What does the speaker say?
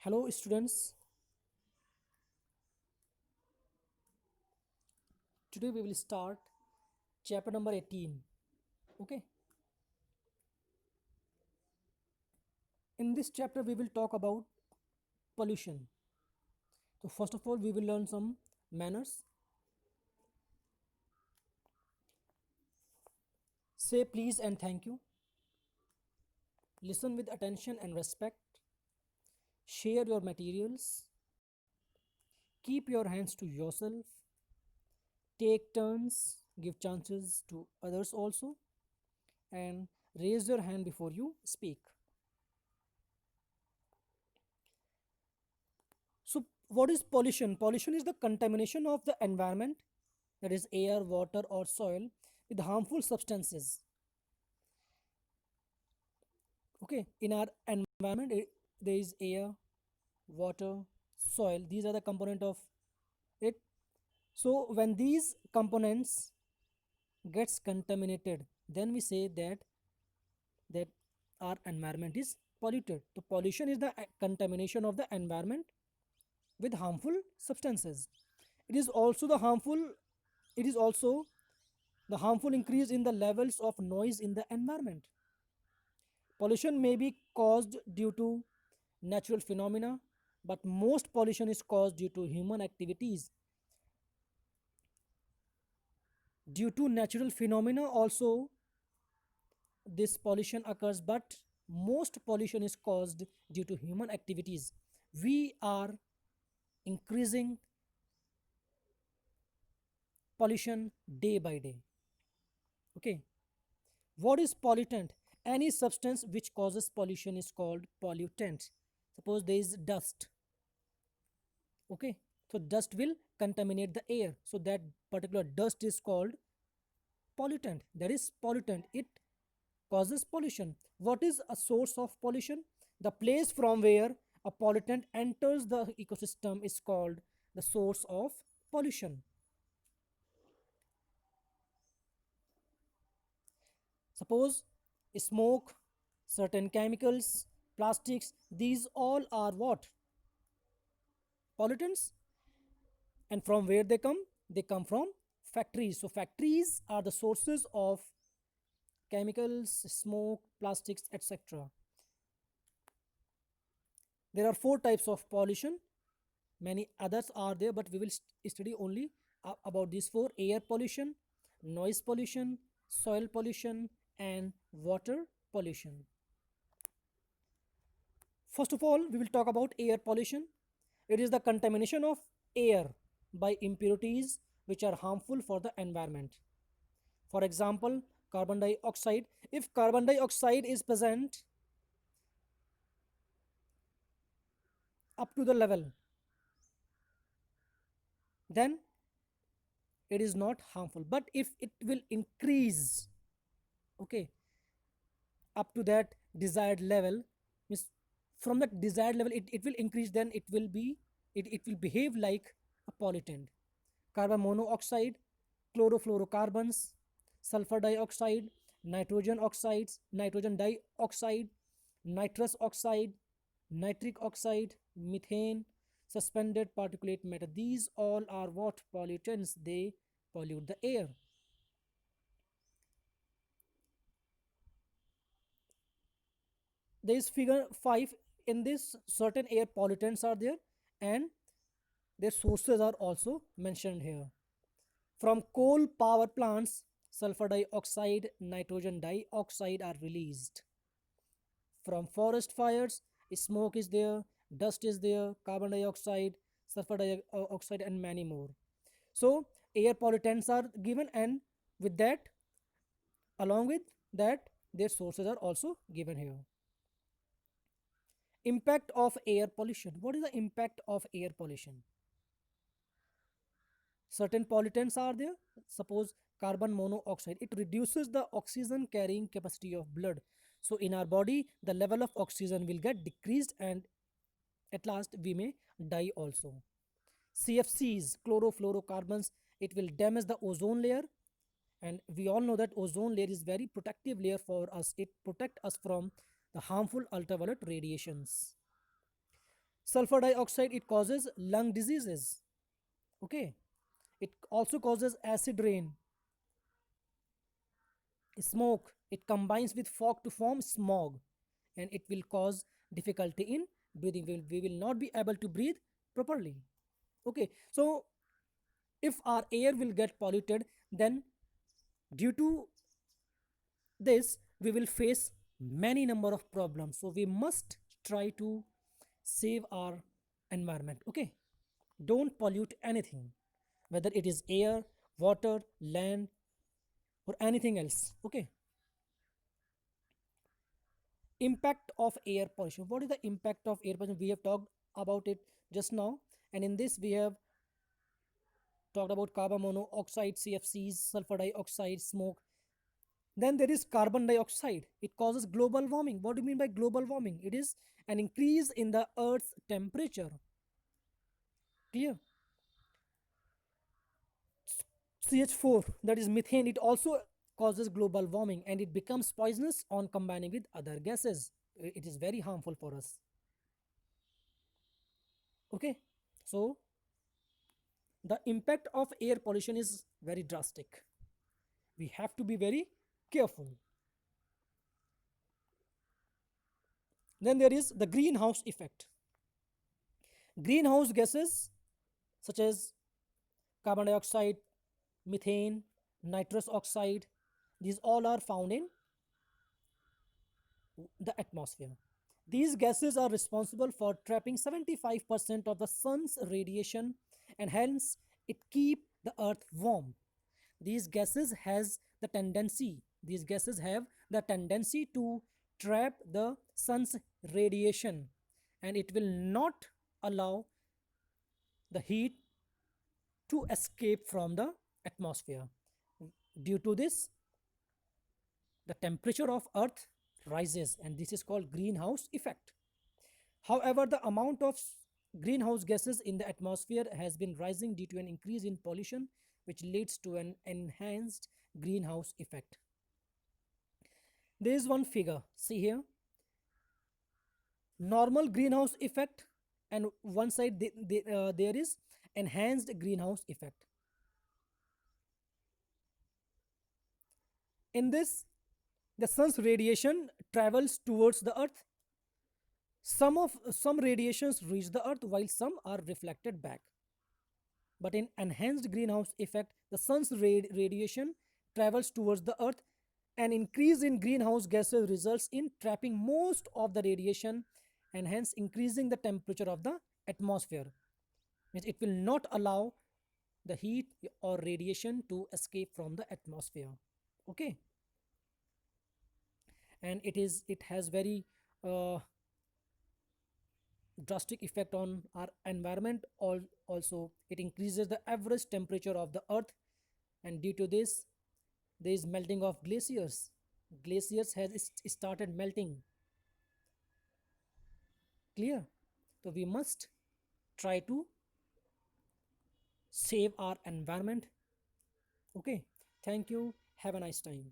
Hello students, today we will start chapter number 18. Okay, in this chapter we will talk about pollution. So first of all we will learn some manners. Say please and thank you. Listen with attention and respect. Share your materials. Keep your hands to yourself. Take turns. Give chances to others also. And raise your hand before you speak. So, what is pollution? Pollution is the contamination of the environment, that is, air, water, or soil, with harmful substances. Okay, in our environment, there is air, water, soil. These are the component of it. So, when these components gets contaminated, then we say that our environment is polluted. So, pollution is the contamination of the environment with harmful substances. It is also the harmful. It is also the harmful increase in the levels of noise in the environment. Pollution may be caused due to natural phenomena, but most pollution is caused due to human activities. Due to natural phenomena also this pollution occurs, but most pollution is caused due to human activities. We are increasing pollution day by day. Okay. What is pollutant? Any substance which causes pollution is called pollutant. Suppose there is dust. Okay. So dust will contaminate the air. So that particular dust is called pollutant. That is pollutant. It causes pollution. What is a source of pollution? The place from where a pollutant enters the ecosystem is called the source of pollution. Suppose smoke, certain chemicals, plastics, these all are what? Pollutants. And from where they come? They come from factories. So factories are the sources of chemicals, smoke, plastics, etc. There are four types of pollution. Many others are there, but we will study only about these four: air pollution, noise pollution, soil pollution, and water pollution. First of all, we will talk about air pollution. It is the contamination of air by impurities which are harmful for the environment. For example, carbon dioxide. If carbon dioxide is present up to the level, then it is not harmful. But if it will increase, okay, up to that desired level, means from that desired level it will increase, then it will behave like a pollutant. Carbon monoxide, chlorofluorocarbons, sulfur dioxide, nitrogen oxides, nitrogen dioxide, nitrous oxide, nitric oxide, methane, suspended particulate matter. These all are what? Pollutants. They pollute the air. There is figure 5. In this, certain air pollutants are there and their sources are also mentioned here. From coal power plants, sulfur dioxide, nitrogen dioxide are released. From forest fires, smoke is there, dust is there, carbon dioxide, sulfur dioxide, and many more. So, air pollutants are given, and with that, along with that, their sources are also given here. Impact of air pollution. What is the impact of air pollution? Certain pollutants are there. Suppose carbon monoxide, it reduces the oxygen carrying capacity of blood. So in our body the level of oxygen will get decreased and at last we may die also. CFCs, chlorofluorocarbons, it will damage the ozone layer, and we all know that ozone layer is very protective layer for us. It protect us from the harmful ultraviolet radiations. Sulfur dioxide, it causes lung diseases. Okay. It also causes acid rain. Smoke, it combines with fog to form smog, and it will cause difficulty in breathing. We will not be able to breathe properly. Okay. So if our air will get polluted, then due to this we will face many number of problems. So we must try to save our environment. Okay. Don't pollute anything, whether it is air, water, land, or anything else. Okay. Impact of air pollution. What is the impact of air pollution? We have talked about it just now, and in this we have talked about carbon monoxide, CFCs, sulfur dioxide, smoke. Then there is carbon dioxide. It causes global warming. What do you mean by global warming? It is an increase in the earth's temperature. Clear? CH4, that is methane, it also causes global warming, and it becomes poisonous on combining with other gases. It is very harmful for us. Okay. So the impact of air pollution is very drastic. We have to be very careful. Then there is the greenhouse effect. Greenhouse gases such as carbon dioxide, methane, nitrous oxide, these all are found in the atmosphere. These gases are responsible for trapping 75% of the sun's radiation, and hence it keep the earth warm. These gases have the tendency to trap the sun's radiation, and it will not allow the heat to escape from the atmosphere. Due to this, the temperature of earth rises, and this is called greenhouse effect. However, the amount of greenhouse gases in the atmosphere has been rising due to an increase in pollution, which leads to an enhanced greenhouse effect. There is one figure, see here, normal greenhouse effect, and one side there is enhanced greenhouse effect. In this, the sun's radiation travels towards the earth. Some radiations reach the earth while some are reflected back. But in enhanced greenhouse effect, the sun's radiation travels towards the earth. An increase in greenhouse gases results in trapping most of the radiation, and hence increasing the temperature of the atmosphere. Means it will not allow the heat or radiation to escape from the atmosphere. Okay. And it has very uh, drastic effect on our environment. Also, it increases the average temperature of the earth, and due to this, there is melting of glaciers. Glaciers has started melting. Clear? So we must try to save our environment. Okay. Thank you. Have a nice time.